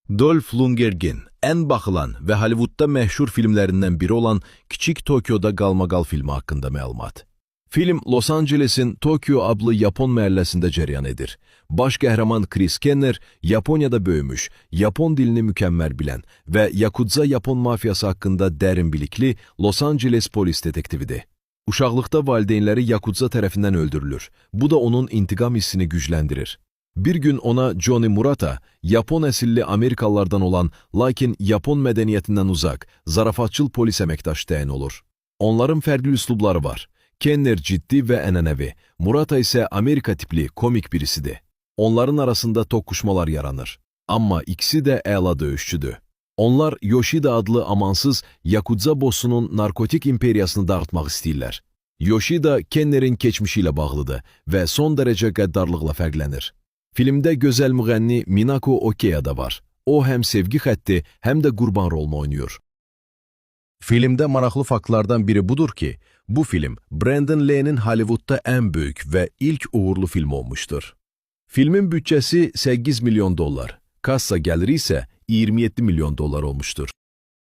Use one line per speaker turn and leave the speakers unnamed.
Dolph Lundgren en bakılan ve Hollywood'da meşhur filmlerinden biri olan Kiçik Tokyo'da Qalmaqal filmi hakkında məlumat. Film Los Angeles'in Tokyo adlı Yapon məhəlləsində cəryan edir. Baş qəhrəman Chris Kenner, Yaponiyada böyümüş, Yapon dilini mükəmməl bilən və Yakuza Yapon mafiyası haqqında dərin bilikli Los Angeles polis detektividir. Uşaqlıqda valideynləri Yakuza tərəfindən öldürülür. Bu da onun intiqam hissini gücləndirir. Bir gün ona Johnny Murata, Yapon əsilli Amerikalılardan olan, lakin Yapon mədəniyyətindən uzaq, zarafatçıl polis əməkdaşı təyin olur. Onların fərqli üslubları var. Kenner ciddi və ənənəvi, Murata isə Amerika tipli, komik birisidir. Onların arasında toqquşmalar yaranır. Amma ikisi də əla döyüşçüdür. Onlar Yoshida adlı amansız Yakuza bossunun narkotik imperiyasını dağıtmaq istəyirlər. Yoshida Kenner'in keçmişi ilə bağlıdır və son dərəcə qəddarlıqla fərqlənir. Filmdə gözəl müğənni Minako Okeya da var. O həm sevgi xətti, həm də qurban rolunu oynayır. Filmdə maraqlı faktlardan biri budur ki, bu film Brandon Lee'nin Hollywood'da en büyük ve ilk uğurlu film olmuştur. Filmin bütçesi $8 milyon, kassa gəliri isə $27 milyon olmuştur.